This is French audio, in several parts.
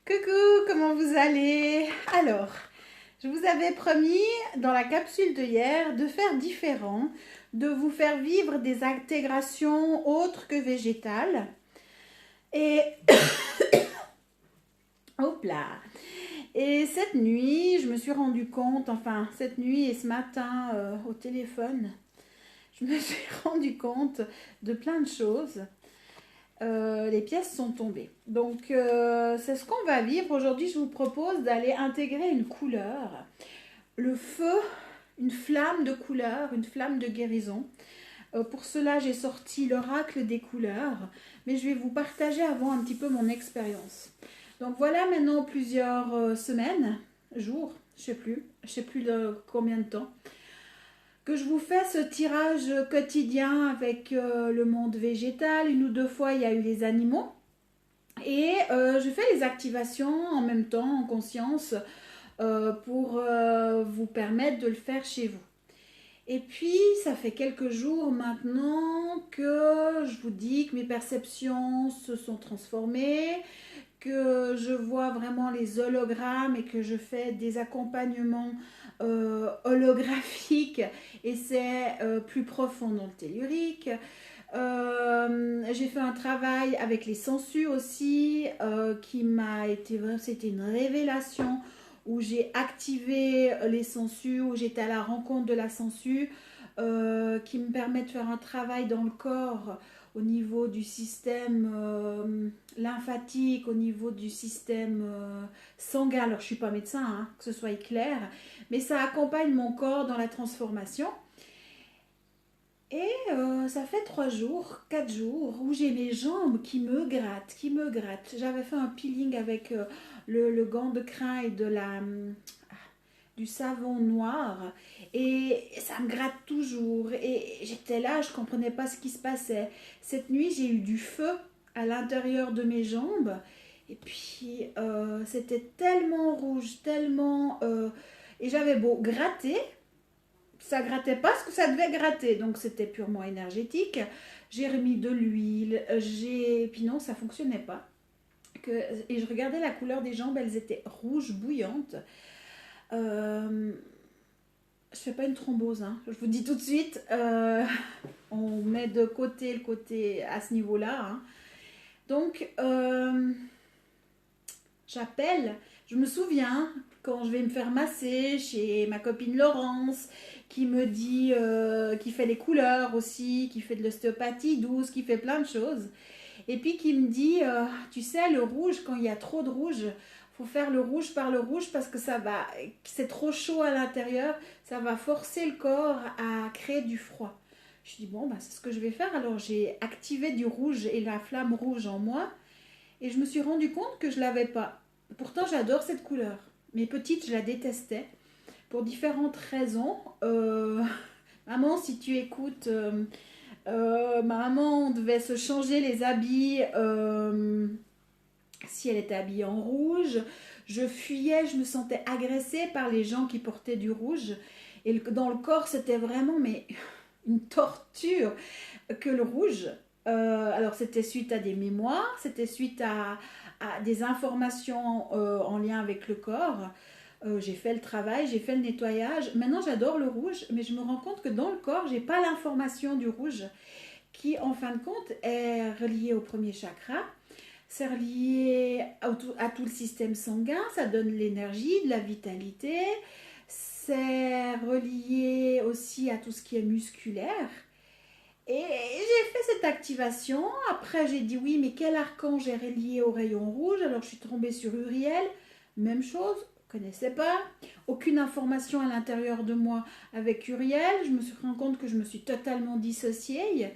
Coucou, comment vous allez? Alors, je vous avais promis dans la capsule de hier de faire différent, de vous faire vivre des intégrations autres que végétales. Et hop là! Et cette nuit, je me suis rendu compte, enfin cette nuit et ce matin au téléphone, je me suis rendu compte de plein de choses. Les pièces sont tombées. Donc, c'est ce qu'on va vivre. Aujourd'hui, je vous propose d'aller intégrer une couleur, le feu, une flamme de couleur, une flamme de guérison. Pour cela, j'ai sorti l'oracle des couleurs, mais je vais vous partager avant un petit peu mon expérience. Donc, voilà maintenant plusieurs semaines, jours, je sais plus combien de temps que je vous fais ce tirage quotidien avec le monde végétal. Une ou deux fois, il y a eu les animaux. Et je fais les activations en même temps, en conscience, pour vous permettre de le faire chez vous. Et puis, ça fait quelques jours maintenant que je vous dis que mes perceptions se sont transformées, que je vois vraiment les hologrammes et que je fais des accompagnements holographiques et c'est plus profond dans le tellurique. J'ai fait un travail avec les sangsues aussi qui m'a été, c'était une révélation où j'ai activé les sangsues, où j'étais à la rencontre de la sangsue qui me permet de faire un travail dans le corps au niveau du système lymphatique, au niveau du système sanguin. Alors je ne suis pas médecin, hein, que ce soit clair, mais ça accompagne mon corps dans la transformation. Et ça fait 3 jours, 4 jours où j'ai mes jambes qui me grattent, qui me grattent. J'avais fait un peeling avec le gant de crin et du savon noir et ça me gratte toujours. Et j'étais là, je ne comprenais pas ce qui se passait. Cette nuit, j'ai eu du feu à l'intérieur de mes jambes et puis c'était tellement rouge, tellement... et j'avais beau gratter, ça grattait pas ce que ça devait gratter, donc c'était purement énergétique. J'ai remis de l'huile, puis non, ça fonctionnait pas. Et je regardais la couleur des jambes, elles étaient rouges, bouillantes. Je fais pas une thrombose, hein. Je vous dis tout de suite, on met de côté le côté à ce niveau-là, hein. Donc, j'appelle, je me souviens quand je vais me faire masser chez ma copine Laurence, qui me dit, qui fait les couleurs aussi, qui fait de l'ostéopathie douce, qui fait plein de choses. Et puis qui me dit, tu sais, le rouge, quand il y a trop de rouge, faut faire le rouge par le rouge parce que c'est trop chaud à l'intérieur, ça va forcer le corps à créer du froid. Je dis, bon, bah, c'est ce que je vais faire. Alors j'ai activé du rouge et la flamme rouge en moi. Et je me suis rendu compte que je ne l'avais pas. Pourtant, j'adore cette couleur. Mais petite, je la détestais pour différentes raisons. Maman, si tu écoutes, ma maman devait se changer les habits si elle était habillée en rouge. Je fuyais, je me sentais agressée par les gens qui portaient du rouge. Et dans le corps, c'était vraiment mais, une torture que le rouge. Alors c'était suite à des mémoires, c'était suite à des informations en lien avec le corps. J'ai fait le travail, j'ai fait le nettoyage. Maintenant j'adore le rouge, mais je me rends compte que dans le corps, j'ai pas l'information du rouge qui en fin de compte est reliée au premier chakra. C'est relié à tout le système sanguin, ça donne de l'énergie, de la vitalité. C'est relié aussi à tout ce qui est musculaire. Et j'ai fait cette activation. Après, j'ai dit oui, mais quel archange est relié au rayon rouge? Alors, je suis tombée sur Uriel. Même chose, je ne connaissais pas. Aucune information à l'intérieur de moi avec Uriel. Je me suis rendu compte que je me suis totalement dissociée.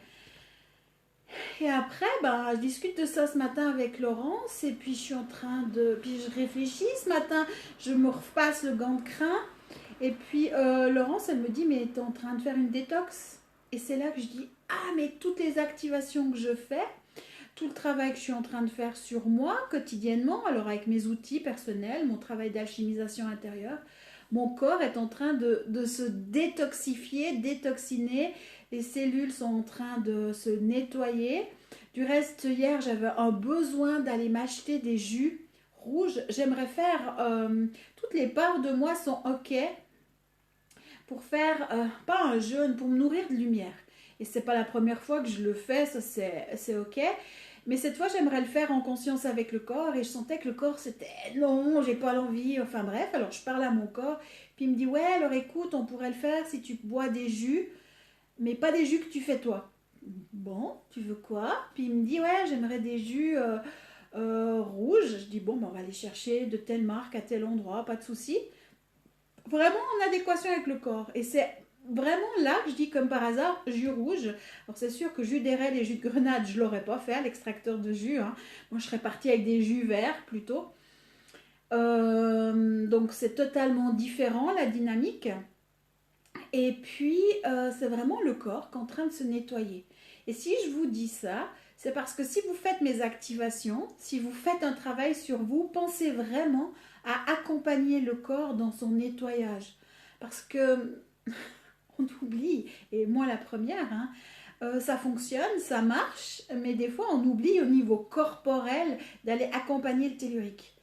Et après, je discute de ça ce matin avec Laurence. Et puis, je suis en train de... Puis, je réfléchis ce matin. Je me repasse le gant de crin. Et puis, Laurence, elle me dit, mais tu es en train de faire une détox? Et c'est là que je dis, ah, mais toutes les activations que je fais, tout le travail que je suis en train de faire sur moi quotidiennement, alors avec mes outils personnels, mon travail d'alchimisation intérieure, mon corps est en train de se détoxifier, détoxiner, les cellules sont en train de se nettoyer. Du reste, hier, j'avais un besoin d'aller m'acheter des jus rouge, j'aimerais faire, toutes les parts de moi sont OK pour faire, pas un jeûne, pour me nourrir de lumière. Et c'est pas la première fois que je le fais, ça c'est OK. Mais cette fois, j'aimerais le faire en conscience avec le corps et je sentais que le corps c'était non, j'ai pas l'envie, enfin bref, alors je parle à mon corps, puis il me dit ouais, alors écoute, on pourrait le faire si tu bois des jus, mais pas des jus que tu fais toi. Bon, tu veux quoi? Puis il me dit ouais, j'aimerais des jus rouges. Je dis bon, ben, on va aller chercher de telle marque à tel endroit, pas de souci. Vraiment en adéquation avec le corps. Et c'est vraiment là que je dis comme par hasard jus rouge. Alors c'est sûr que jus d'érable et jus de grenade, je l'aurais pas fait, l'extracteur de jus, hein. Moi je serais partie avec des jus verts plutôt. Donc c'est totalement différent la dynamique. Et puis c'est vraiment le corps qui est en train de se nettoyer. Et si je vous dis ça, c'est parce que si vous faites mes activations, si vous faites un travail sur vous, pensez vraiment à accompagner le corps dans son nettoyage. Parce que on oublie, et moi la première, hein, ça fonctionne, ça marche, mais des fois on oublie au niveau corporel d'aller accompagner le tellurique.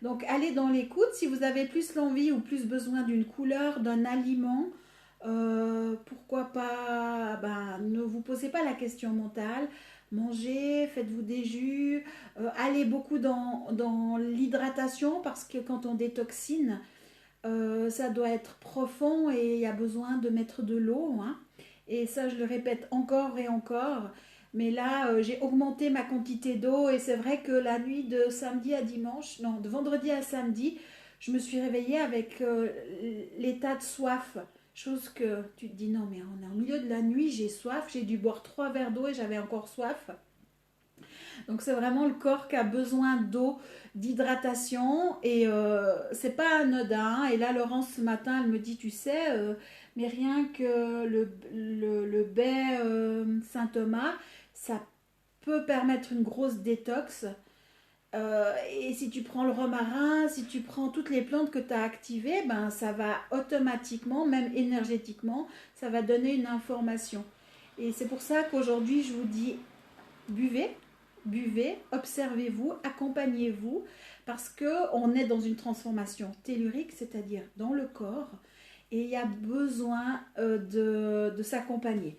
Donc allez dans l'écoute, si vous avez plus l'envie ou plus besoin d'une couleur, d'un aliment, pourquoi pas, ben, ne vous posez pas la question mentale, mangez, faites-vous des jus, allez beaucoup dans l'hydratation parce que quand on détoxine, ça doit être profond et il y a besoin de mettre de l'eau, hein. Et ça, je le répète encore et encore. Mais là, j'ai augmenté ma quantité d'eau et c'est vrai que la nuit de samedi à dimanche, non, de vendredi à samedi, je me suis réveillée avec l'état de soif. Chose que tu te dis, non, mais on est au milieu de la nuit, j'ai soif, j'ai dû boire 3 verres d'eau et j'avais encore soif. Donc c'est vraiment le corps qui a besoin d'eau, d'hydratation et c'est pas anodin. Et là, Laurence, ce matin, elle me dit, tu sais, mais rien que le baie Saint-Thomas, ça peut permettre une grosse détox. Et si tu prends le romarin, si tu prends toutes les plantes que tu as activées, ben, ça va automatiquement, même énergétiquement, ça va donner une information. Et c'est pour ça qu'aujourd'hui, je vous dis, buvez, buvez, observez-vous, accompagnez-vous, parce qu'on est dans une transformation tellurique, c'est-à-dire dans le corps, et il y a besoin de s'accompagner.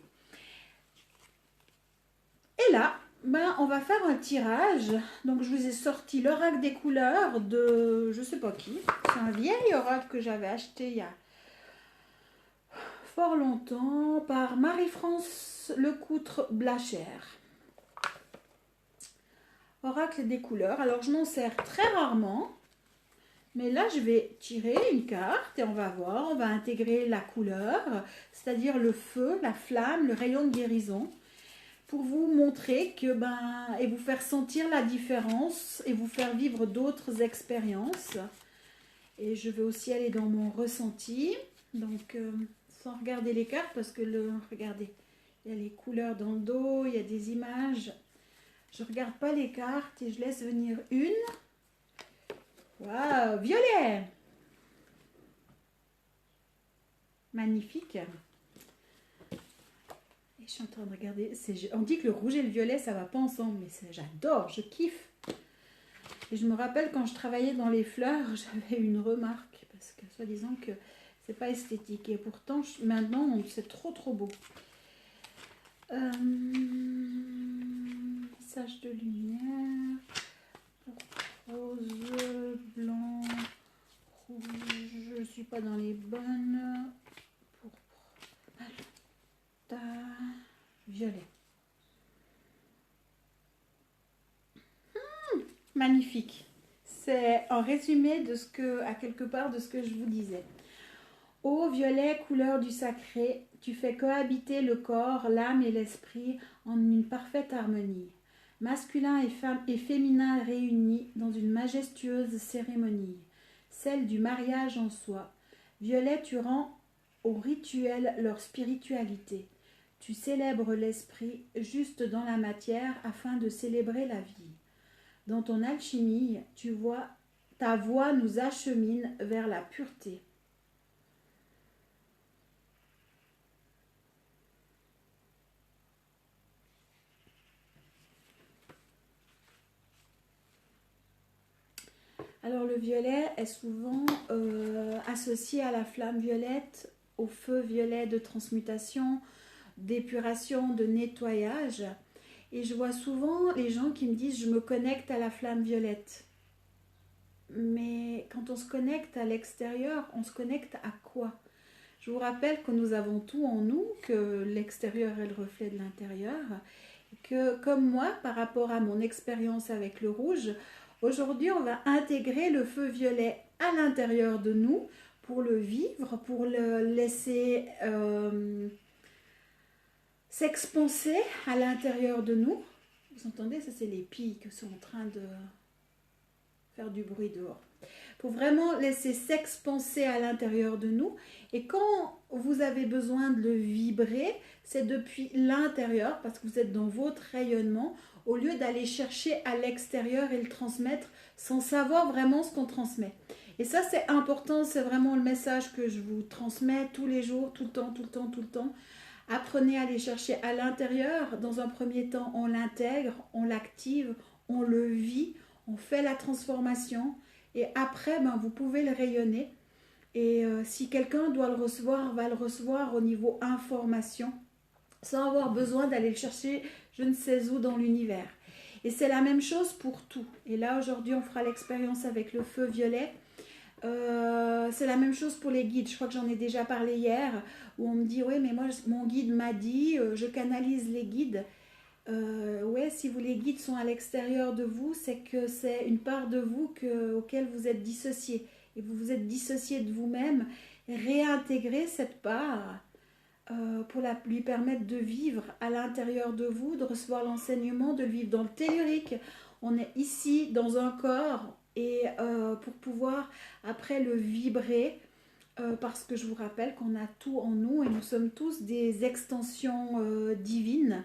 Et là, ben, on va faire un tirage. Donc je vous ai sorti l'oracle des couleurs de je sais pas qui. C'est un vieil oracle que j'avais acheté il y a fort longtemps par Marie-France Lecoutre Blacher. Oracle des couleurs. Alors je m'en sers très rarement. Mais là, je vais tirer une carte et on va voir, on va intégrer la couleur, c'est-à-dire le feu, la flamme, le rayon de guérison, pour vous montrer que, ben, et vous faire sentir la différence et vous faire vivre d'autres expériences. Et je vais aussi aller dans mon ressenti, donc sans regarder les cartes, parce que, regardez, il y a les couleurs dans le dos, il y a des images. Je ne regarde pas les cartes et je laisse venir une. Waouh, violet! Magnifique. Et je suis en train de regarder. On dit que le rouge et le violet, ça va pas ensemble, mais j'adore, je kiffe. Et je me rappelle quand je travaillais dans les fleurs, j'avais une remarque, parce que soi-disant que c'est pas esthétique. Et pourtant, maintenant, c'est trop trop beau. Message de lumière. Rose, blanc, rouge, je ne suis pas dans les bonnes. Pourpre, violet. Magnifique. C'est un résumé de à quelque part de ce que je vous disais. Ô violet, couleur du sacré, tu fais cohabiter le corps, l'âme et l'esprit en une parfaite harmonie. Masculin et féminin réunis dans une majestueuse cérémonie, celle du mariage en soi. Violet, tu rends au rituel leur spiritualité. Tu célèbres l'esprit juste dans la matière afin de célébrer la vie. Dans ton alchimie, ta voix nous achemine vers la pureté. Alors le violet est souvent associé à la flamme violette, au feu violet de transmutation, d'épuration, de nettoyage. Et je vois souvent les gens qui me disent je me connecte à la flamme violette. Mais quand on se connecte à l'extérieur, on se connecte à quoi? Je vous rappelle que nous avons tout en nous, que l'extérieur est le reflet de l'intérieur, que comme moi, par rapport à mon expérience avec le rouge, aujourd'hui on va intégrer le feu violet à l'intérieur de nous pour le vivre, pour le laisser s'expanser à l'intérieur de nous. Vous entendez, ça c'est les pies qui sont en train de faire du bruit dehors. Pour vraiment laisser s'expanser à l'intérieur de nous. Et quand vous avez besoin de le vibrer, c'est depuis l'intérieur, parce que vous êtes dans votre rayonnement, au lieu d'aller chercher à l'extérieur et le transmettre sans savoir vraiment ce qu'on transmet. Et ça, c'est important, c'est vraiment le message que je vous transmets tous les jours, tout le temps, tout le temps, tout le temps. Apprenez à aller chercher à l'intérieur. Dans un premier temps, on l'intègre, on l'active, on le vit, on fait la transformation. Et après, vous pouvez le rayonner. Et si quelqu'un doit le recevoir, va le recevoir au niveau information, sans avoir besoin d'aller le chercher je ne sais où dans l'univers. Et c'est la même chose pour tout. Et là, aujourd'hui, on fera l'expérience avec le feu violet. C'est la même chose pour les guides. Je crois que j'en ai déjà parlé hier, où on me dit, oui, mais moi, mon guide m'a dit, je canalise les guides. Ouais, si les guides sont à l'extérieur de vous, c'est que c'est une part de vous auquel vous êtes dissocié. Et vous vous êtes dissocié de vous-même. Réintégrer cette part pour lui permettre de vivre à l'intérieur de vous, de recevoir l'enseignement, de le vivre dans le tellurique. On est ici dans un corps et pour pouvoir après le vibrer, parce que je vous rappelle qu'on a tout en nous et nous sommes tous des extensions divines.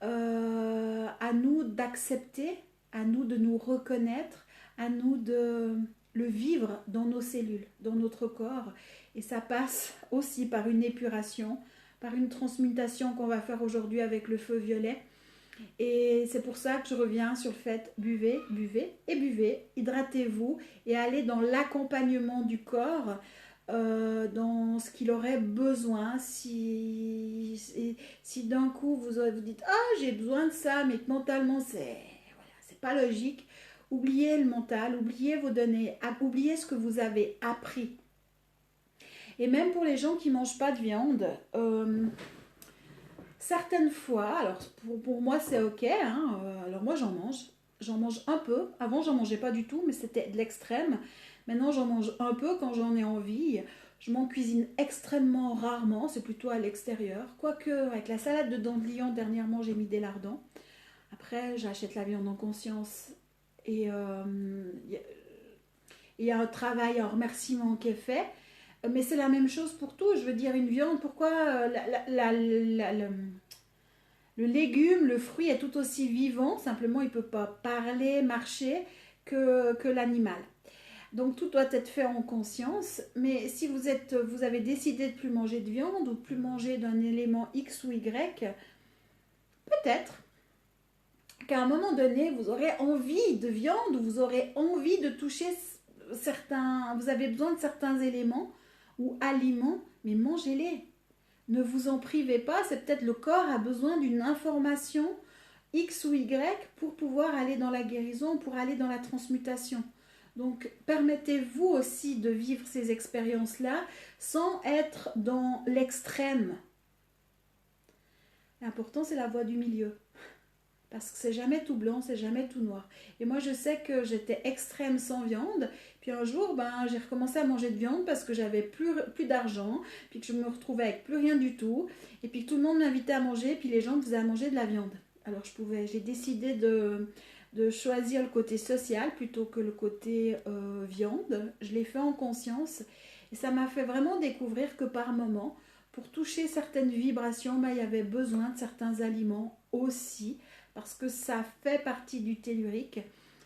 À nous d'accepter, à nous de nous reconnaître, à nous de le vivre dans nos cellules, dans notre corps. Et ça passe aussi par une épuration, par une transmutation qu'on va faire aujourd'hui avec le feu violet. Et c'est pour ça que je reviens sur le fait, buvez, buvez et buvez, hydratez-vous et allez dans l'accompagnement du corps, dans ce qu'il aurait besoin. Si d'un coup vous dites ah j'ai besoin de ça, mais que mentalement c'est pas logique, oubliez le mental, oubliez vos données, oubliez ce que vous avez appris. Et même pour les gens qui mangent pas de viande, certaines fois, alors pour moi c'est ok, hein, alors moi j'en mange un peu. Avant j'en mangeais pas du tout, mais c'était de l'extrême. Maintenant j'en mange un peu quand j'en ai envie. Je m'en cuisine extrêmement rarement, c'est plutôt à l'extérieur. Quoique avec la salade de dents de lion dernièrement j'ai mis des lardons. Après j'achète la viande en conscience et il y a un travail, un remerciement qui est fait. Mais c'est la même chose pour tout. Je veux dire, une viande, pourquoi le légume, le fruit est tout aussi vivant, simplement il ne peut pas parler, marcher que l'animal. Donc tout doit être fait en conscience. Mais si vous avez décidé de ne plus manger de viande ou de plus manger d'un élément X ou Y, peut-être qu'à un moment donné, vous aurez envie de viande ou vous aurez envie de toucher vous avez besoin de certains éléments ou aliments, mais mangez-les. Ne vous en privez pas, c'est peut-être le corps a besoin d'une information X ou Y pour pouvoir aller dans la guérison, pour aller dans la transmutation. Donc permettez-vous aussi de vivre ces expériences-là sans être dans l'extrême. L'important c'est la voie du milieu. Parce que c'est jamais tout blanc, c'est jamais tout noir. Et moi, je sais que j'étais extrême sans viande. Puis un jour, j'ai recommencé à manger de viande parce que j'avais plus d'argent. Puis que je me retrouvais avec plus rien du tout. Et puis que tout le monde m'invitait à manger. Puis les gens me faisaient à manger de la viande. Alors j'ai décidé de choisir le côté social plutôt que le côté viande. Je l'ai fait en conscience. Et ça m'a fait vraiment découvrir que par moment, pour toucher certaines vibrations, il y avait besoin de certains aliments aussi. Parce que ça fait partie du tellurique.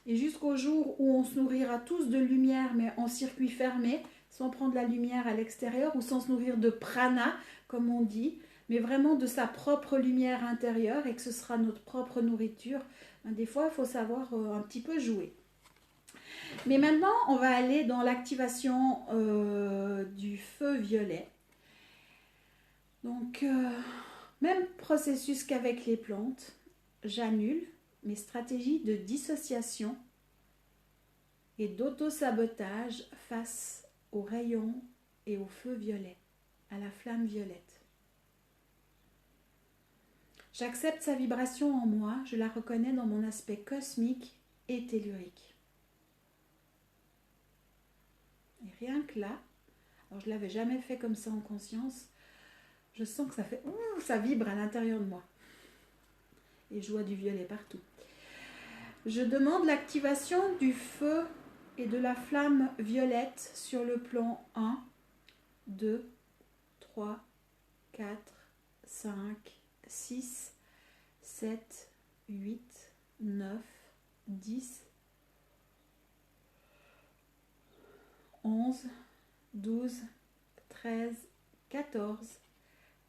Et jusqu'au jour où on se nourrira tous de lumière, mais en circuit fermé, sans prendre la lumière à l'extérieur, ou sans se nourrir de prana, comme on dit, mais vraiment de sa propre lumière intérieure, et que ce sera notre propre nourriture, des fois, il faut savoir un petit peu jouer. Mais maintenant, on va aller dans l'activation du feu violet. Donc, même processus qu'avec les plantes, j'annule mes stratégies de dissociation et d'auto-sabotage face aux rayons et au feu violet, à la flamme violette. J'accepte sa vibration en moi, je la reconnais dans mon aspect cosmique et tellurique. Et rien que là, alors je ne l'avais jamais fait comme ça en conscience, je sens que ça fait ça vibre à l'intérieur de moi. Et je vois du violet partout. Je demande l'activation du feu et de la flamme violette sur le plan 1, 2, 3, 4, 5, 6, 7, 8, 9, 10, 11, 12, 13, 14,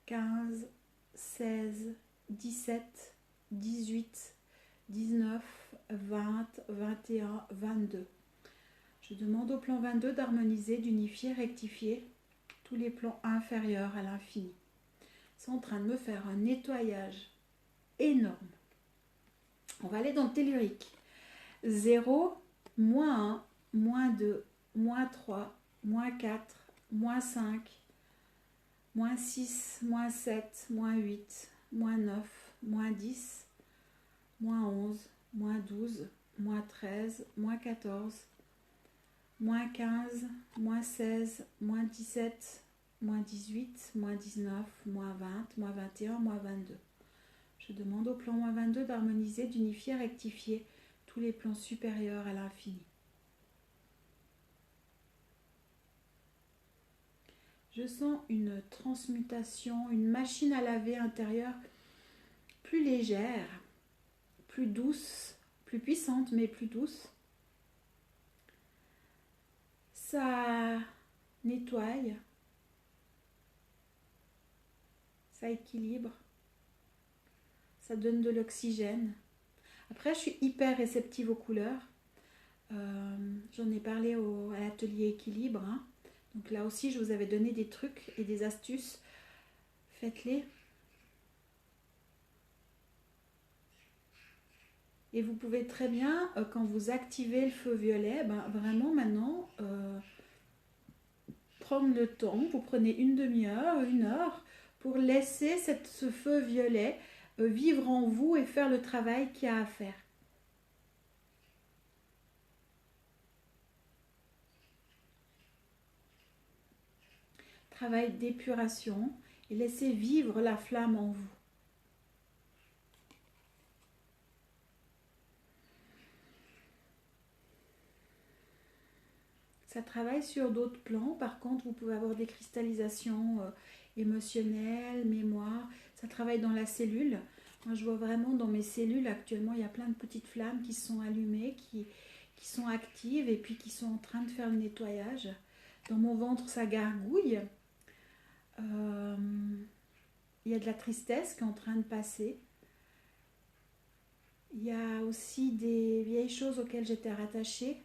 15, 16, 17, 18, 19, 20, 21, 22. Je demande au plan 22 d'harmoniser, d'unifier, rectifier tous les plans inférieurs à l'infini. C'est en train de me faire un nettoyage énorme. On va aller dans le tellurique. 0, moins 1, moins 2, moins 3, moins 4, moins 5, moins 6, moins 7, moins 8, moins 9, moins 10, moins 11, moins 12, moins 13, moins 14, moins 15, moins 16, moins 17, moins 18, moins 19, moins 20, moins 21, moins 22. Je demande au plan moins 22 d'harmoniser, d'unifier, rectifier tous les plans supérieurs à l'infini. Je sens une transmutation, une machine à laver intérieure plus légère, plus douce, plus puissante mais plus douce. Ça nettoie, ça équilibre, ça donne de l'oxygène. Après, je suis hyper réceptive aux couleurs. J'en ai parlé à l'atelier équilibre. Hein. Donc là aussi, je vous avais donné des trucs et des astuces. Faites-les. Et vous pouvez très bien, quand vous activez le feu violet, vraiment maintenant, prendre le temps. Vous prenez une demi-heure, une heure, pour laisser ce feu violet vivre en vous et faire le travail qu'il y a à faire. Travail d'épuration et laissez vivre la flamme en vous. Ça travaille sur d'autres plans. Par contre, vous pouvez avoir des cristallisations émotionnelles, mémoire. Ça travaille dans la cellule. Moi, je vois vraiment dans mes cellules actuellement, il y a plein de petites flammes qui sont allumées, qui sont actives et puis qui sont en train de faire le nettoyage. Dans mon ventre, ça gargouille. Il y a de la tristesse qui est en train de passer. Il y a aussi des vieilles choses auxquelles j'étais rattachée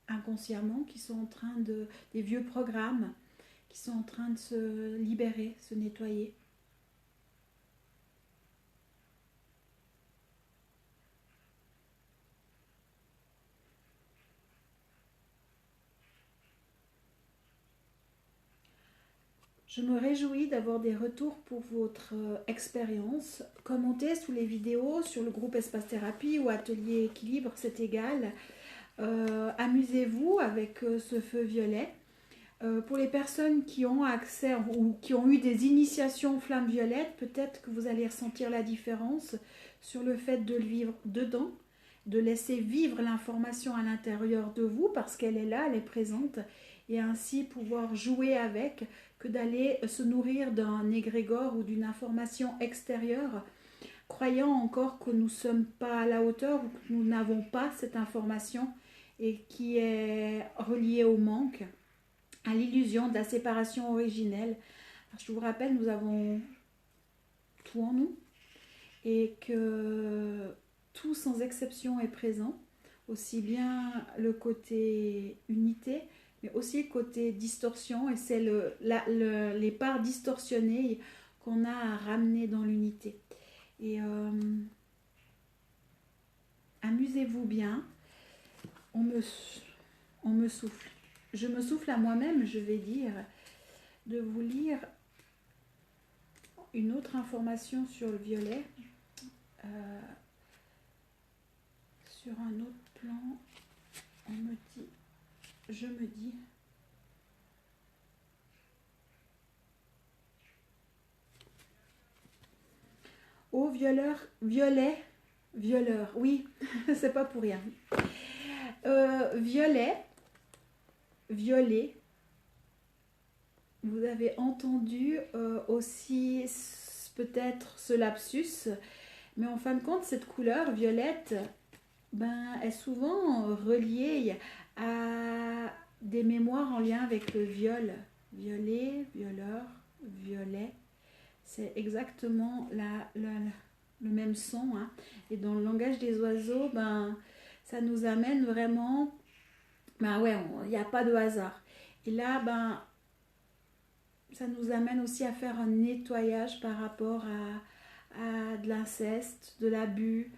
inconsciemment, qui sont en train des vieux programmes qui sont en train de se libérer, se nettoyer. Je me réjouis d'avoir des retours pour votre expérience. Commentez sous les vidéos sur le groupe Espace Thérapie ou Atelier Équilibre, c'est égal. Amusez-vous avec ce feu violet. Pour les personnes qui ont accès ou qui ont eu des initiations flammes violettes, peut-être que vous allez ressentir la différence sur le fait de le vivre dedans, de laisser vivre l'information à l'intérieur de vous parce qu'elle est là, elle est présente, et ainsi pouvoir jouer avec, que d'aller se nourrir d'un égrégore ou d'une information extérieure, croyant encore que nous ne sommes pas à la hauteur ou que nous n'avons pas cette information et qui est reliée au manque, à l'illusion de la séparation originelle. Alors, je vous rappelle, nous avons tout en nous et que tout sans exception est présent. aussi bien le côté unité, mais aussi le côté distorsion, et c'est les parts distorsionnées qu'on a à ramener dans l'unité. Et amusez-vous bien, on me, on me souffle. Je me souffle à moi-même, je vais dire, de vous lire une autre information sur le violet. Sur un autre plan, je me dis, oh violeur, oui, c'est pas pour rien. Violet, vous avez entendu aussi peut-être ce lapsus, mais en fin de compte, cette couleur violette est souvent reliée à des mémoires en lien avec le viol. Violet, violeur, violet, c'est exactement le même son. Hein. Et dans le langage des oiseaux, ça nous amène vraiment, ouais, il n'y a pas de hasard. Et là, ça nous amène aussi à faire un nettoyage par rapport à de l'inceste, de l'abus,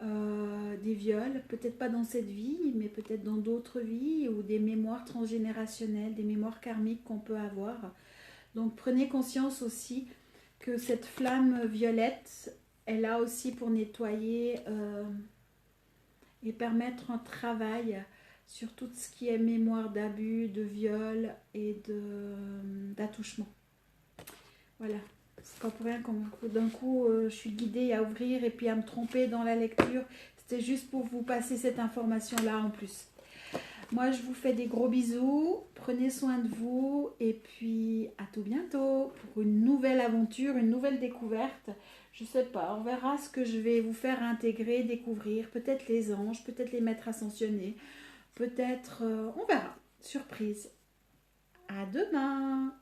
des viols, peut-être pas dans cette vie, mais peut-être dans d'autres vies, ou des mémoires transgénérationnelles, des mémoires karmiques qu'on peut avoir. Donc prenez conscience aussi que cette flamme violette, elle a aussi pour nettoyer et permettre un travail sur tout ce qui est mémoire d'abus, de viol et d'attouchement. Voilà. C'est pas pour rien que d'un coup je suis guidée à ouvrir et puis à me tromper dans la lecture. C'était juste pour vous passer cette information-là en plus. Moi, je vous fais des gros bisous. Prenez soin de vous. Et puis, à tout bientôt pour une nouvelle aventure, une nouvelle découverte. Je sais pas, on verra ce que je vais vous faire intégrer, découvrir. Peut-être les anges, peut-être les maîtres ascensionnés. Peut-être, on verra. Surprise. À demain.